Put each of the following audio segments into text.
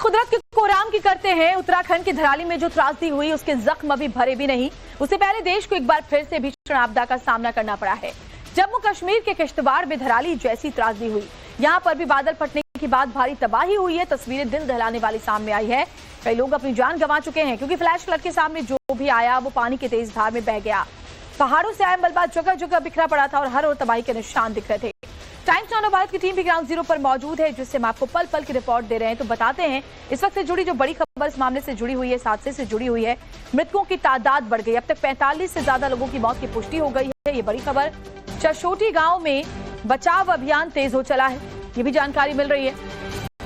कुदरत के कोराम की करते हैं। उत्तराखंड की धराली में जो त्रासदी हुई उसके जख्म अभी भरे भी नहीं। उससे पहले देश को एक बार फिर से भीषण आपदा का सामना करना पड़ा है। जम्मू कश्मीर के किश्तवाड़ में धराली जैसी त्रासदी हुई, यहाँ पर भी बादल फटने के बाद भारी तबाही हुई है। तस्वीरें दिल दहलाने वाली सामने आई है। कई लोग अपनी जान गंवा चुके हैं क्योंकि फ्लैश फ्लड के सामने जो भी आया वो पानी की तेज धार में बह गया। पहाड़ों से आया मलबा जगह जगह बिखरा पड़ा था और हर ओर तबाही के निशान दिख रहे थे। टाइम्स नाउ भारत की टीम भी ग्राउंड जीरो पर मौजूद है, जिससे हम आपको पल पल की रिपोर्ट दे रहे हैं। तो बताते हैं इस वक्त से जुड़ी जो बड़ी खबर इस मामले से जुड़ी हुई है, इस हादसे से जुड़ी हुई है। मृतकों की तादाद बढ़ गई, अब तक 45 से ज्यादा लोगों की मौत की पुष्टि हो गई है। ये बड़ी खबर। चशोटी गांव में बचाव अभियान तेज हो चला है, ये भी जानकारी मिल रही है।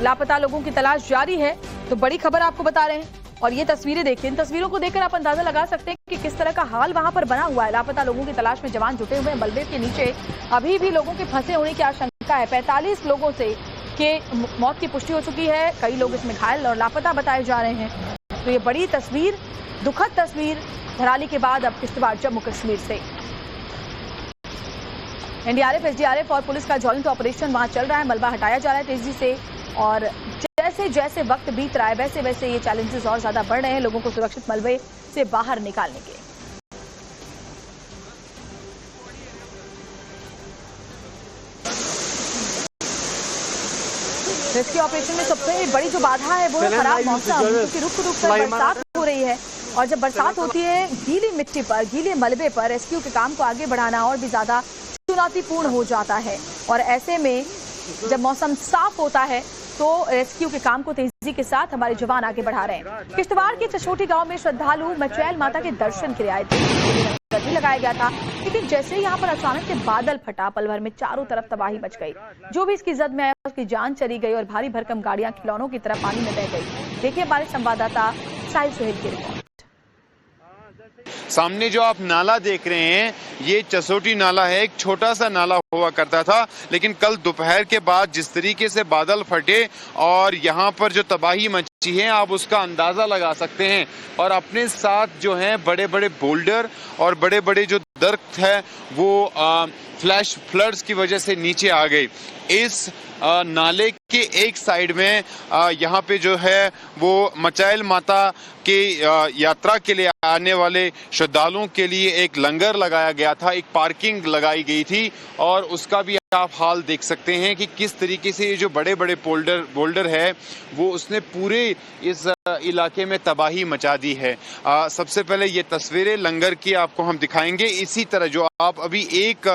लापता लोगों की तलाश जारी है, तो बड़ी खबर आपको बता रहे हैं। और ये तस्वीरें देखिए, इन तस्वीरों को देखकर आप अंदाजा लगा सकते हैं कि किस तरह का हाल वहां पर बना हुआ है। लापता लोगों की तलाश में जवान जुटे हुए हैं। मलबे के नीचे अभी भी लोगों के फंसे होने की आशंका है। 45 लोगों से के मौत की पुष्टि हो चुकी है, कई लोग इसमें घायल और लापता बताए जा रहे हैं। तो ये बड़ी तस्वीर, दुखद तस्वीर धराली के बाद अब किश्तवाड़ जम्मू कश्मीर से। एनडीआरएफ, एसडीआरएफ और पुलिस का जॉइंट ऑपरेशन वहां चल रहा है। मलबा हटाया जा रहा है तेजी से और जैसे जैसे वक्त बीत रहा है वैसे वैसे ये चैलेंजेस और ज्यादा बढ़ रहे हैं लोगों को सुरक्षित मलबे से बाहर निकालने के। रेस्क्यू ऑपरेशन में सबसे बड़ी जो बाधा है वो है खराब मौसम, क्योंकि रुक रुक कर बरसात हो रही है और जब बरसात होती है गीली मिट्टी पर, गीले मलबे पर रेस्क्यू के काम को आगे बढ़ाना और भी ज्यादा चुनौतीपूर्ण हो जाता है। और ऐसे में जब मौसम साफ होता है तो रेस्क्यू के काम को तेजी के साथ हमारे जवान आगे बढ़ा रहे हैं। किश्तवाड़ के चशोटी गांव में श्रद्धालु मचैल माता के दर्शन के लिए आए थे। लंगर भी लगाया गया था, लेकिन जैसे यहाँ पर अचानक से बादल फटा, पल भर में चारों तरफ तबाही मच गई। जो भी इसकी जद में आया उसकी जान चली गई और भारी भरकम गाड़ियां खिलौनों की तरह पानी में बह गई। देखिए हमारे संवाददाता साहिल सुहेल की रिपोर्ट। सामने जो आप नाला देख रहे हैं ये चसोटी नाला है। एक छोटा सा नाला हुआ करता था, लेकिन कल दोपहर के बाद जिस तरीके से बादल फटे और यहाँ पर जो तबाही मची है आप उसका अंदाजा लगा सकते हैं। और अपने साथ जो है बड़े बड़े बोल्डर और बड़े बड़े जो दरख्त है वो फ्लैश फ्लड्स की वजह से नीचे आ गई। इस नाले के एक साइड में यहाँ पे जो है वो मचैल माता के यात्रा के लिए आने वाले श्रद्धालुओं के लिए एक लंगर लगाया गया था, एक पार्किंग लगाई गई थी और उसका भी आप हाल देख सकते हैं कि किस तरीके से ये जो बड़े बड़े बोल्डर है वो उसने पूरे इस इलाके में तबाही मचा दी है। सबसे पहले ये तस्वीरें लंगर की आपको हम दिखाएंगे। इसी तरह जो आप अभी एक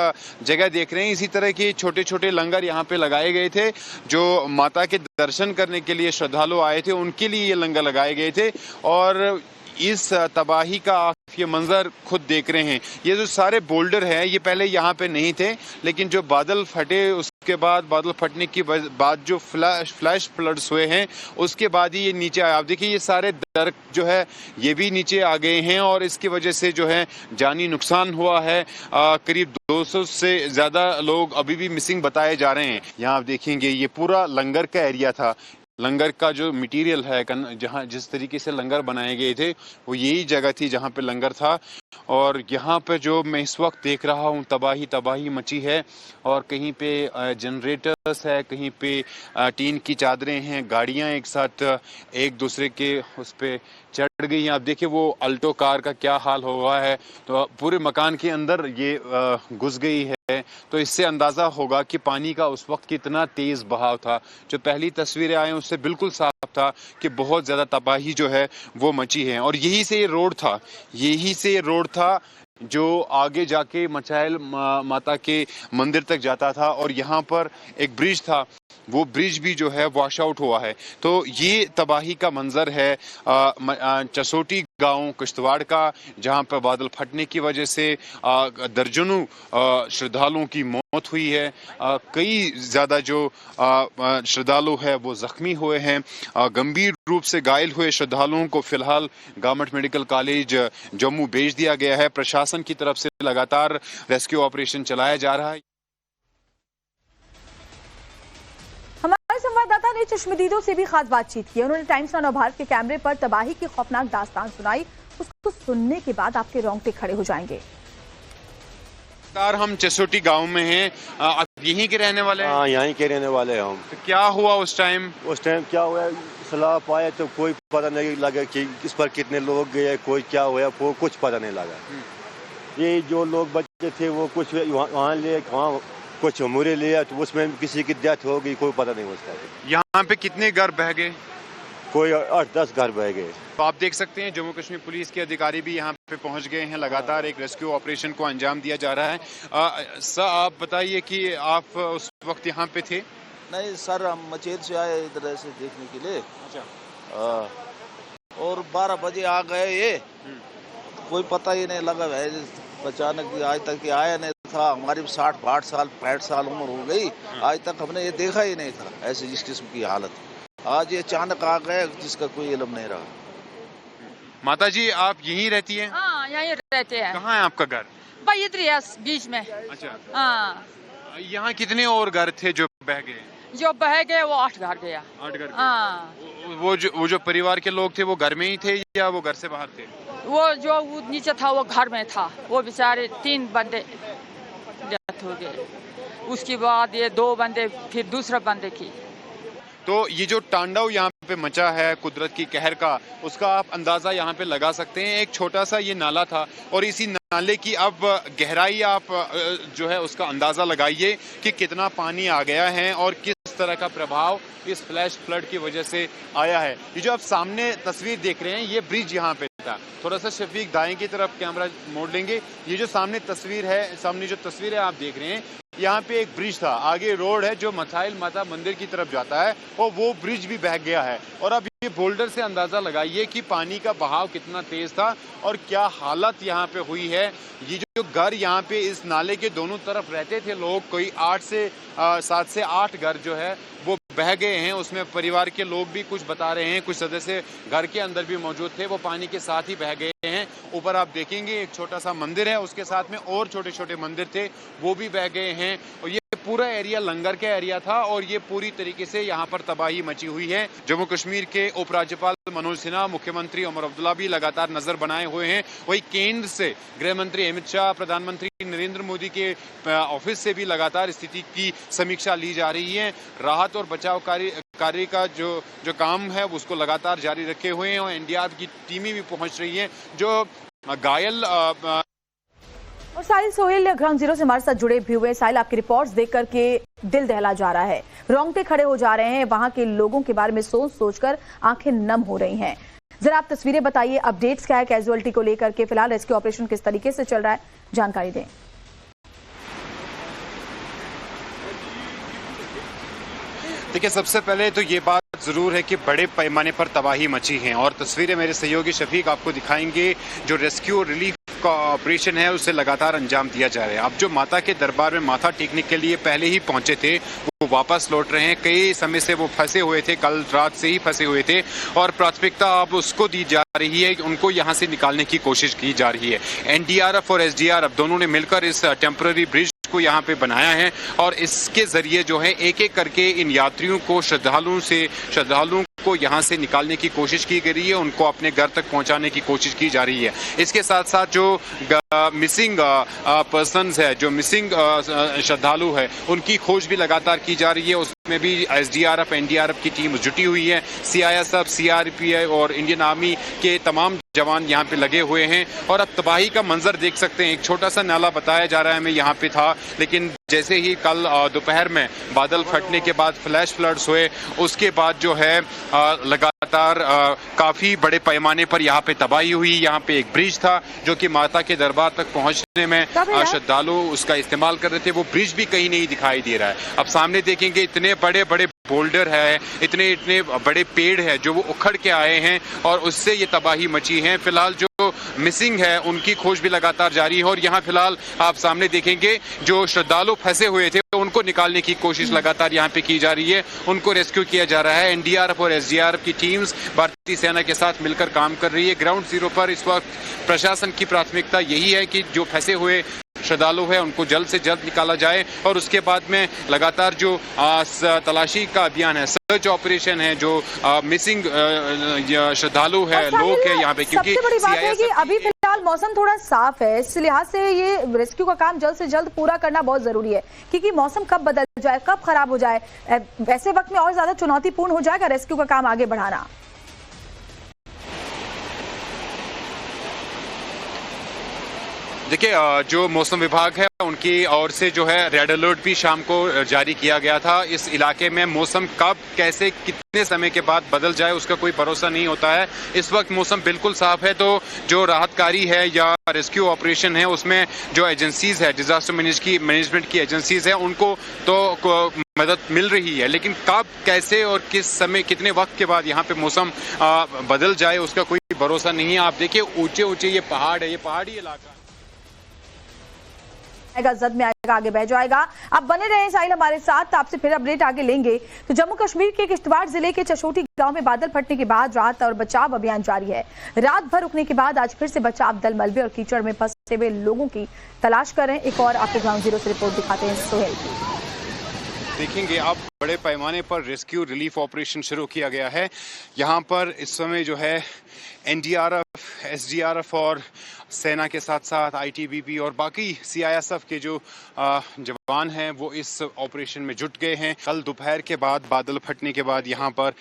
जगह देख रहे हैं, इसी तरह के छोटे छोटे लंगर यहाँ पे लगाए गए थे। जो माता के दर्शन करने के लिए श्रद्धालु आए थे उनके लिए ये लंगर लगाए गए थे। और इस तबाही का आप ये मंजर खुद देख रहे हैं। ये जो सारे बोल्डर हैं ये पहले यहाँ पे नहीं थे, लेकिन जो बादल फटे उसके बाद, बादल फटने के बाद जो फ्लैश फ्लड्स हुए हैं उसके बाद ही ये नीचे आया। आप देखिए ये सारे दरख्त जो है ये भी नीचे आ गए हैं और इसकी वजह से जो है जानी नुकसान हुआ है। करीब 200 से ज्यादा लोग अभी भी मिसिंग बताए जा रहे हैं। यहाँ आप देखेंगे ये पूरा लंगर का एरिया था। लंगर का जो मटेरियल है, जहाँ जिस तरीके से लंगर बनाए गए थे वो यही जगह थी जहाँ पे लंगर था। और यहाँ पे जो मैं इस वक्त देख रहा हूँ तबाही मची है और कहीं पे जनरेटर्स है, कहीं पे टीन की चादरें हैं, गाड़ियाँ एक साथ एक दूसरे के उस पे चढ़ गई हैं। आप देखिए वो अल्टो कार का क्या हाल हुआ है, तो पूरे मकान के अंदर ये घुस गई है। तो इससे अंदाजा होगा कि पानी का उस वक्त कितना तेज बहाव था। जो पहली तस्वीरें आए उससे बिल्कुल साफ था कि बहुत ज्यादा तबाही जो है वो मची है। और यही से ये रोड था जो आगे जाके मचैल माता के मंदिर तक जाता था और यहाँ पर एक ब्रिज था, वो ब्रिज भी जो है वॉश आउट हुआ है। तो ये तबाही का मंजर है चसोटी गांव किश्तवाड़ का, जहां पर बादल फटने की वजह से दर्जनों श्रद्धालुओं की मौत हुई है। कई ज्यादा जो श्रद्धालु है वो जख्मी हुए हैं। गंभीर रूप से घायल हुए श्रद्धालुओं को फिलहाल गवर्नमेंट मेडिकल कॉलेज जम्मू भेज दिया गया है। प्रशासन की तरफ से लगातार रेस्क्यू ऑपरेशन चलाया जा रहा है। हमारे संवाददाता ने चश्मदीदों से भी खास बातचीत की। उन्होंने टाइम्स नाउ भारत के कैमरे पर तबाही की खौफनाक दास्तान सुनाई। उसको सुनने के बाद आपके रोंगटे खड़े हो जाएंगे। हम चसोटी गांव में हैं। यहीं के रहने वाले हैं? हाँ, यहीं के रहने वाले हैं हम। तो क्या हुआ उस टाइम? उस टाइम क्या हुआ, सैलाब आया तो कोई पता नहीं लगा कि इस पर कितने लोग गए, कोई क्या हुआ, वो कुछ पता नहीं लगा। ये जो लोग बच्चे थे वो कुछ वहाँ ले, वहाँ कुछ मुरे लिया, तो उसमें किसी की डेथ हो गई, कोई पता नहीं उसका। यहाँ पे कितने घर बह गए? कोई 8-10 घर बह गए। तो आप देख सकते हैं जम्मू कश्मीर पुलिस के अधिकारी भी यहाँ पे पहुँच गए हैं। लगातार एक रेस्क्यू ऑपरेशन को अंजाम दिया जा रहा है। सर आप बताइए कि आप उस वक्त यहाँ पे थे? नहीं सर, हम मचेल से आए इधर से देखने के लिए। अच्छा। और 12 बजे आ गए ये, कोई पता ही नहीं लगा है। अचानक आज तक आया नहीं था। हमारी 60-65 साल उम्र हो गई, आज तक हमने ये देखा ही नहीं था ऐसे इस किस्म की हालत। आज ये अचानक आ गए जिसका कोई इल्म नहीं रहा। माता जी आप यहीं रहती हैं? हाँ, यहीं रहते हैं। कहाँ है आपका घर? भाई इधर ही है, बीच में। अच्छा। हाँ, यहाँ कितने और घर थे जो बह गए? जो बह गए वो 8 घर गया। 8 घर? हाँ। वो जो परिवार के लोग थे वो घर में ही थे या वो घर से बाहर थे? वो जो नीचे था वो घर में था। वो बेचारे 3 बंदे डेथ हो गए। उसके बाद ये 2 बंदे फिर दूसरा बंदे की। तो ये जो तांडव यहाँ पे मचा है कुदरत की कहर का, उसका आप अंदाजा यहाँ पे लगा सकते हैं। एक छोटा सा ये नाला था और इसी नाले की अब गहराई आप जो है उसका अंदाजा लगाइए कि कितना पानी आ गया है और किस तरह का प्रभाव इस फ्लैश फ्लड की वजह से आया है। ये जो आप सामने तस्वीर देख रहे हैं ये ब्रिज यहाँ पे था। थोड़ा सा शफीक दाएं की तरफ कैमरा मोड़ लेंगे। ये जो सामने तस्वीर है, सामने जो तस्वीर है आप देख रहे हैं, यहाँ पे एक ब्रिज था, आगे रोड है जो मथाइल माता मंदिर की तरफ जाता है और वो ब्रिज भी बह गया है। और अब ये बोल्डर से अंदाजा लगाइए कि पानी का बहाव कितना तेज था और क्या हालत यहाँ पे हुई है। ये जो घर यहाँ पे इस नाले के दोनों तरफ रहते थे लोग, कोई 7 से 8 घर जो है वो बह गए हैं। उसमें परिवार के लोग भी कुछ बता रहे हैं, कुछ सदस्य घर के अंदर भी मौजूद थे, वो पानी के साथ ही बह गए हैं। ऊपर आप देखेंगे एक छोटा सा मंदिर है, उसके साथ में और छोटे छोटे मंदिर थे वो भी बह गए हैं। और ये पूरा एरिया लंगर का एरिया था और ये पूरी तरीके से यहाँ पर तबाही मची हुई है। जम्मू कश्मीर के उपराज्यपाल मनोज सिन्हा, मुख्यमंत्री उमर अब्दुल्ला भी लगातार नजर बनाए हुए हैं। वही केंद्र से गृह मंत्री अमित शाह, प्रधानमंत्री नरेंद्र मोदी के ऑफिस से भी लगातार स्थिति की समीक्षा ली जा रही है। राहत और बचाव कार्य का जो काम है उसको लगातार जारी रखे हुए हैं और एनडीआरएफ की टीमें भी पहुंच रही हैं। जो घायल और साहिल सोहेल ग्राउंड जीरो से हमारे साथ जुड़े भी हुए। साहिल, आपकी रिपोर्ट्स देख करके दिल दहला जा रहा है, रोंगटे खड़े हो जा रहे हैं। वहां के लोगों के बारे में सोच सोचकर आंखें नम हो रही हैं। जरा आप तस्वीरें बताइए, अपडेट्स क्या है कैजुअलिटी को लेकर के, फिलहाल रेस्क्यू ऑपरेशन किस तरीके से चल रहा है, जानकारी दें। देखिए, सबसे पहले तो ये बात जरूर है कि बड़े पैमाने पर तबाही मची है और तस्वीरें मेरे सहयोगी शफीक आपको दिखाएंगे। जो रेस्क्यू और रिलीफ का ऑपरेशन है उसे लगातार अंजाम दिया जा रहा है। अब जो माता के दरबार में माथा टेकने के लिए पहले ही पहुंचे थे वो वापस लौट रहे हैं। कई समय से वो फंसे हुए थे, कल रात से ही फंसे हुए थे और प्राथमिकता अब उसको दी जा रही है कि उनको यहाँ से निकालने की कोशिश की जा रही है। एनडीआरएफ और एसडीआरएफ दोनों ने मिलकर इस टेम्पररी ब्रिज को यहाँ पे बनाया है और इसके जरिए जो है एक एक करके इन यात्रियों को, श्रद्धालुओं को यहाँ से निकालने की कोशिश की गई है, उनको अपने घर तक पहुँचाने की कोशिश की जा रही है। इसके साथ साथ जो मिसिंग पर्सन्स है, जो मिसिंग श्रद्धालु है, उनकी खोज भी लगातार की जा रही है। उसमें भी एसडीआरएफ, एनडीआरएफ की टीम जुटी हुई है। सीआईएसएफ, सीआरपीएफ और इंडियन आर्मी के तमाम जवान यहाँ पे लगे हुए हैं और अब तबाही का मंजर देख सकते हैं। एक छोटा सा नाला बताया जा रहा है मैं यहाँ पे था, लेकिन जैसे ही कल दोपहर में बादल फटने के बाद फ्लैश फ्लड्स हुए, उसके बाद जो है लगातार काफी बड़े पैमाने पर यहाँ पे तबाही हुई। यहाँ पे एक ब्रिज था जो कि माता के दरबार तक पहुँचने में श्रद्धालु उसका इस्तेमाल कर रहे थे, वो ब्रिज भी कहीं नहीं दिखाई दे रहा है। अब सामने देखेंगे इतने बड़े बड़े बोल्डर है, इतने बड़े पेड़ है जो वो उखड़ के आए हैं और उससे ये तबाही मची है। फिलहाल जो मिसिंग है उनकी खोज भी लगातार जारी है और यहाँ फिलहाल आप सामने देखेंगे जो श्रद्धालु फंसे हुए थे उनको निकालने की कोशिश लगातार यहाँ पे की जा रही है, उनको रेस्क्यू किया जा रहा है। एनडीआरएफ और एसडीआरएफ की टीम्स भारतीय सेना के साथ मिलकर काम कर रही है। ग्राउंड जीरो पर इस वक्त प्रशासन की प्राथमिकता यही है कि जो फंसे हुए श्रद्धालु है उनको जल्द से जल्द निकाला जाए और उसके बाद में लगातार जो तलाशी का अभियान है, सर्च ऑपरेशन है, जो मिसिंग श्रद्धालु है, लोग है यहाँ पे, क्योंकि सबसे बड़ी बात है कि अभी फिलहाल फिलहाल मौसम थोड़ा साफ है, इस लिहाज से ये रेस्क्यू का काम जल्द से जल्द पूरा करना बहुत जरूरी है, क्योंकि मौसम कब बदल जाए, कब खराब हो जाए, वैसे वक्त में और ज्यादा चुनौतीपूर्ण हो जाएगा रेस्क्यू का काम आगे बढ़ाना। देखिए, जो मौसम विभाग है उनकी ओर से जो है रेड अलर्ट भी शाम को जारी किया गया था। इस इलाके में मौसम कब कैसे कितने समय के बाद बदल जाए उसका कोई भरोसा नहीं होता है। इस वक्त मौसम बिल्कुल साफ है, तो जो राहतकारी है या रेस्क्यू ऑपरेशन है उसमें जो एजेंसीज है, डिजास्टर मैनेजमेंट की एजेंसीज है, उनको तो मदद मिल रही है, लेकिन कब कैसे और किस समय कितने वक्त के बाद यहाँ पे मौसम बदल जाए उसका कोई भरोसा नहीं है। आप देखिए ऊंचे ऊंचे ये पहाड़ है, ये पहाड़ी इलाका जद में आएगा, आगे बह जाएगा। आप बने रहे साहिल हमारे साथ, आपसे फिर अपडेट आगे लेंगे। तो जम्मू कश्मीर के किश्तवाड़ जिले के चशोटी गांव में बादल फटने के बाद राहत और बचाव अभियान जारी है। रात भर रुकने के बाद आज फिर से बचाव दल मलबे और कीचड़ में फंसे हुए लोगों की तलाश कर रहे हैं। एक और आपको ग्राउंड जीरो से रिपोर्ट दिखाते हैं सोहेल की। देखेंगे आप, बड़े पैमाने पर रेस्क्यू रिलीफ ऑपरेशन शुरू किया गया है। यहाँ पर इस समय जो है एनडीआरएफ, एसडीआरएफ और सेना के साथ साथ आईटीबीपी और बाकी सीआईएसएफ के जो जवान हैं वो इस ऑपरेशन में जुट गए हैं। कल दोपहर के बाद बादल फटने के बाद यहाँ पर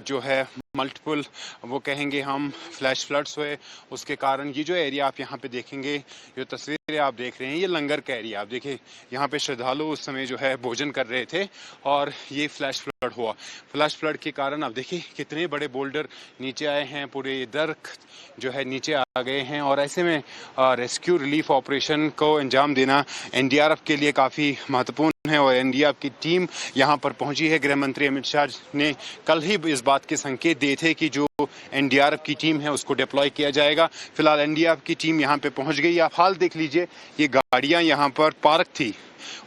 जो है मल्टीपल वो कहेंगे हम फ्लैश फ्लड्स हुए, उसके कारण ये जो एरिया आप यहाँ पे देखेंगे, जो तस्वीरें आप देख रहे हैं, ये लंगर का एरिया। आप देखिए यहाँ पे श्रद्धालु उस समय जो है भोजन कर रहे थे और ये फ्लैश फ्लड हुआ। फ्लैश फ्लड के कारण आप देखिए कितने बड़े बोल्डर नीचे आए हैं, पूरे दरख्त जो है नीचे आ गए हैं और ऐसे में रेस्क्यू रिलीफ ऑपरेशन को अंजाम देना एनडीआरएफ के लिए काफ़ी महत्वपूर्ण है और एनडीआरएफ की टीम यहाँ पर पहुंची है। गृह मंत्री अमित शाह ने कल ही इस बात के संकेत दिए थे कि जो एनडीआरएफ की टीम है उसको डिप्लॉय किया जाएगा। फिलहाल एनडीआरएफ की टीम यहाँ पे पहुंच गई। आप हाल देख लीजिए, ये गाड़ियाँ यहाँ पर पार्क थी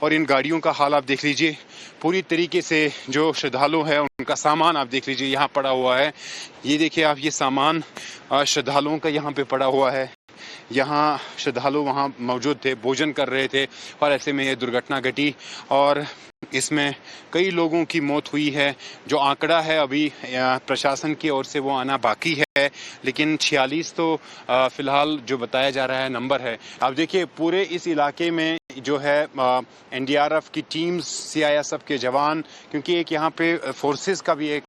और इन गाड़ियों का हाल आप देख लीजिए। पूरी तरीके से जो श्रद्धालु है उनका सामान आप देख लीजिए यहाँ पड़ा हुआ है। ये देखिए आप, ये सामान श्रद्धालुओं का यहाँ पे पड़ा हुआ है। यहाँ श्रद्धालु वहाँ मौजूद थे, भोजन कर रहे थे और ऐसे में ये दुर्घटना घटी और इसमें कई लोगों की मौत हुई है। जो आंकड़ा है अभी प्रशासन की ओर से वो आना बाकी है, लेकिन 46 तो फिलहाल जो बताया जा रहा है नंबर है। आप देखिए पूरे इस इलाके में जो है एनडीआरएफ की टीम्स, सीआईएसएफ के जवान, क्योंकि एक यहाँ पे फोर्सेस का भी एक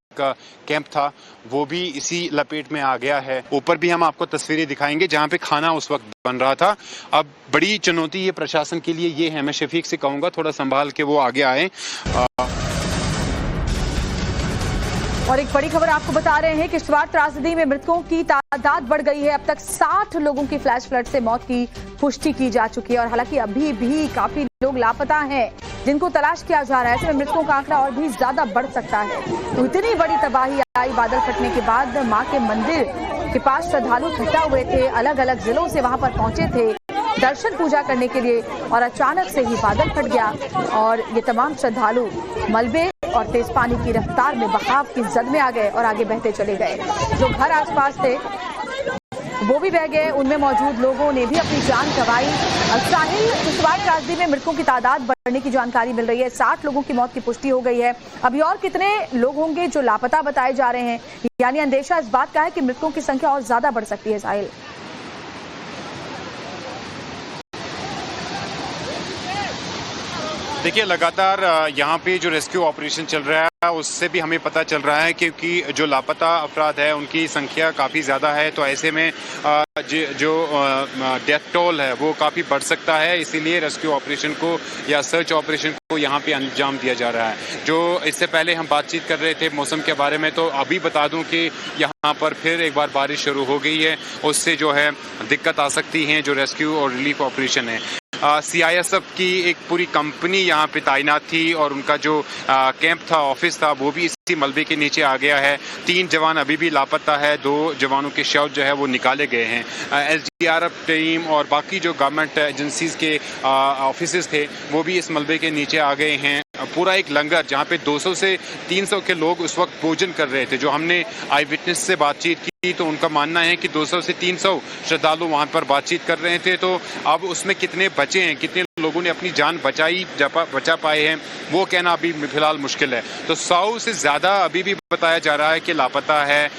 कैंप था, वो भी इसी लपेट में आ गया है। ऊपर भी हम आपको तस्वीरें दिखाएंगे जहाँ पे खाना उस वक्त बन रहा था। अब बड़ी चुनौती ये प्रशासन के लिए ये है, मैं शफीक से कहूँगा थोड़ा संभाल के वो आगे आए। और एक बड़ी खबर आपको बता रहे हैं, किश्तवाड़ त्रासदी में मृतकों की तादाद बढ़ गई है। अब तक 60 लोगों की फ्लैश फ्लड से मौत की पुष्टि की जा चुकी है और हालांकि अभी भी काफी लोग लापता हैं जिनको तलाश किया जा रहा है। ऐसे में मृतकों का आंकड़ा और भी ज्यादा बढ़ सकता है। तो इतनी बड़ी तबाही आई बादल फटने के बाद। मां के मंदिर के पास श्रद्धालु इकट्ठा हुए थे, अलग अलग जिलों से वहां पर पहुंचे थे दर्शन पूजा करने के लिए और अचानक से ही बादल फट गया और ये तमाम श्रद्धालु मलबे और तेज पानी की रफ्तार में बहाव की जद में आ गए और आगे बहते चले गए। जो घर आसपास थे वो भी बह गए, उनमें मौजूद लोगों ने भी अपनी जान गंवाई। साहिल, किश्तवाड़ त्रासदी में मृतकों की तादाद बढ़ने की जानकारी मिल रही है। 60 लोगों की मौत की पुष्टि हो गई है। अभी और कितने लोग होंगे जो लापता बताए जा रहे हैं, यानी अंदेशा इस बात का है कि मृतकों की संख्या और ज्यादा बढ़ सकती है। साहिल, देखिए लगातार यहाँ पे जो रेस्क्यू ऑपरेशन चल रहा है उससे भी हमें पता चल रहा है क्योंकि जो लापता अफराद है उनकी संख्या काफ़ी ज़्यादा है, तो ऐसे में जो डेथ टोल है वो काफ़ी बढ़ सकता है। इसीलिए रेस्क्यू ऑपरेशन को या सर्च ऑपरेशन को यहाँ पे अंजाम दिया जा रहा है। जो इससे पहले हम बातचीत कर रहे थे मौसम के बारे में, तो अभी बता दूं कि यहाँ पर फिर एक बार बारिश शुरू हो गई है, उससे जो है दिक्कत आ सकती है जो रेस्क्यू और रिलीफ ऑपरेशन है। सीआईएसएफ की एक पूरी कंपनी यहाँ पे तैनात थी और उनका जो कैंप था, ऑफिस था, वो भी इसी मलबे के नीचे आ गया है। 3 जवान अभी भी लापता है, 2 जवानों के शव जो है वो निकाले गए हैं। एसडीआरएफ टीम और बाकी जो गवर्नमेंट एजेंसीज के ऑफिसेज थे वो भी इस मलबे के नीचे आ गए हैं। पूरा एक लंगर जहाँ पे 200 से 300 के लोग उस वक्त भोजन कर रहे थे। जो हमने आई विटनेस से बातचीत की तो उनका मानना है कि 200 से 300 श्रद्धालु वहां पर बातचीत कर रहे थे। तो अब उसमें कितने बचे हैं, कितने लोगों ने अपनी जान बचा पाए हैं, वो कहना अभी फिलहाल मुश्किल है। तो 100 से ज़्यादा अभी भी बताया जा रहा है कि लापता है,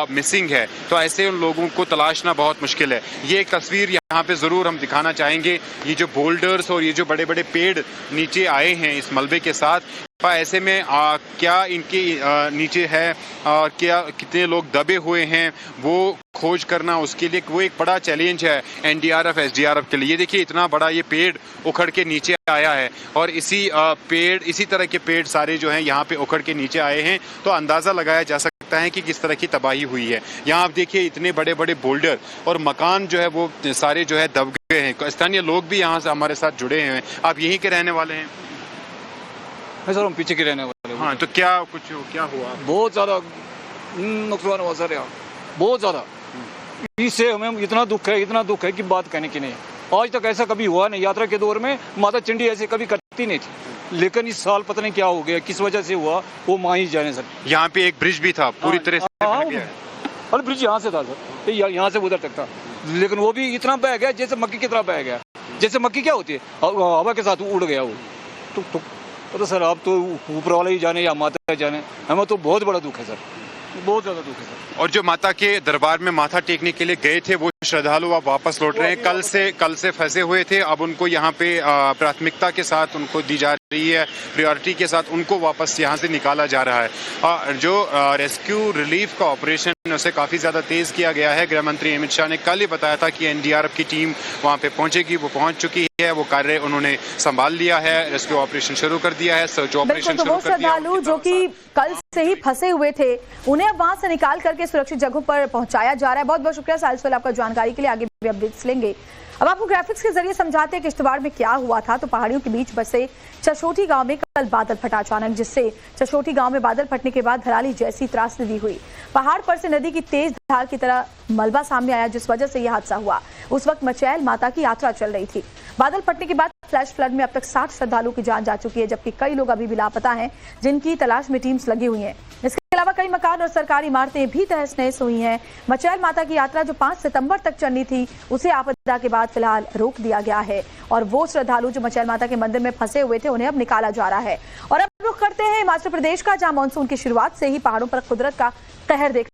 मिसिंग है। तो ऐसे उन लोगों को तलाशना बहुत मुश्किल है। ये एक तस्वीर यहाँ पे ज़रूर हम दिखाना चाहेंगे। ये जो बोल्डर्स और ये जो बड़े बड़े पेड़ नीचे आए हैं इस मलबे के साथ, ऐसे में क्या इनके नीचे है और क्या कितने लोग दबे हुए हैं, वो खोज करना उसके लिए वो एक बड़ा चैलेंज है एनडीआरएफ एसडीआरएफ के लिए। देखिए इतना बड़ा ये पेड़ उखड़ के नीचे आया है और इसी तरह के पेड़ सारे जो हैं यहाँ पे उखड़ के नीचे आए हैं। तो अंदाज़ा लगाया जा सकता है कि किस तरह की तबाही हुई है। यहाँ आप देखिए इतने बड़े बड़े बोल्डर और मकान जो है वो सारे जो है दब गए हैं। स्थानीय लोग भी यहाँ से हमारे साथ जुड़े हैं। आप यहीं के रहने वाले हैं? सर हम पीछे के रहने वाले। हाँ, तो क्या हुआ? बहुत ज़्यादा नुकसान हुआ सर, यहाँ बहुत ज़्यादा। इससे हमें इतना दुख है कि बात कहने की नहीं। आज तक ऐसा कभी हुआ नहीं। यात्रा के दौर में माता चंडी ऐसे कभी करती नहीं थी, लेकिन इस साल पता नहीं क्या हो गया, किस वजह से हुआ, वो माँ ही जाने सर। यहाँ पे एक ब्रिज भी था, पूरी तरह से अरे ब्रिज यहाँ से था सर, यहाँ से उधर तक था, लेकिन वो भी इतना बह गया जैसे मक्की की तरह बह गया। जैसे मक्की क्या होती है, हवा के साथ उड़ गया वो। तो सर अब तो ऊपर वाला ही जाने या माता जाने, हमें तो बहुत बड़ा दुख है सर, बहुत ज़्यादा दुख है सर। और जो माता के दरबार में माथा टेकने के लिए गए थे वो श्रद्धालु अब वापस लौट रहे हैं। कल से फंसे हुए थे, अब उनको यहाँ पे प्राथमिकता के साथ उनको दी जा रही है, प्रायोरिटी के साथ उनको वापस यहाँ से निकाला जा रहा है। जो रेस्क्यू रिलीफ का ऑपरेशन उसे काफ़ी ज़्यादा तेज़ किया गया है। गृह मंत्री अमित शाह ने कल ही बताया था कि एनडीआरएफ की टीम वहाँ पे पहुँचेगी, वो पहुँच चुकी है, वो कार्य उन्होंने संभाल लिया है, रेस्क्यू ऑपरेशन शुरू कर दिया है, सर्च ऑपरेशन शुरू कर दिया है। श्रद्धालु जो कि कल से ही फंसे हुए थे, उन्हें अब वहां से निकाल करके सुरक्षित जगहों पर पहुंचाया जा रहा है। बहुत बहुत शुक्रिया साहिल, आपका जानकारी के लिए। आगे भी अपडेट्स लेंगे। अब आपको ग्राफिक्स के जरिए समझाते हैं किश्तवाड़ में क्या हुआ था। तो पहाड़ियों के बीच बसे चशोटी गांव में कल बादल फटा अचानक, जिससे चशोटी गांव में बादल फटने के बाद धराली जैसी त्रासदी हुई। पहाड़ पर से नदी की तेज धार की तरह मलबा सामने आया, जिस वजह से यह हादसा हुआ। उस वक्त मचैल माता की यात्रा चल रही थी। बादल फटने के बाद फ्लैश फ्लड में अब तक 60 श्रद्धालुओं की जान जा चुकी है, जबकि कई लोग अभी भी लापता हैं, जिनकी तलाश में टीम्स लगी हुई हैं। इसके अलावा कई मकान और सरकारी इमारतें भी तहस नहस हुई हैं। मचैल माता की यात्रा जो 5 सितंबर तक चलनी थी, उसे आपदा के बाद फिलहाल रोक दिया गया है और वो श्रद्धालु जो मचैल माता के मंदिर में फंसे हुए थे, उन्हें अब निकाला जा रहा है। और अब रुख करते हैं हिमाचल प्रदेश का, जहां मानसून की शुरुआत से ही पहाड़ों पर कुदरत का कहर देखने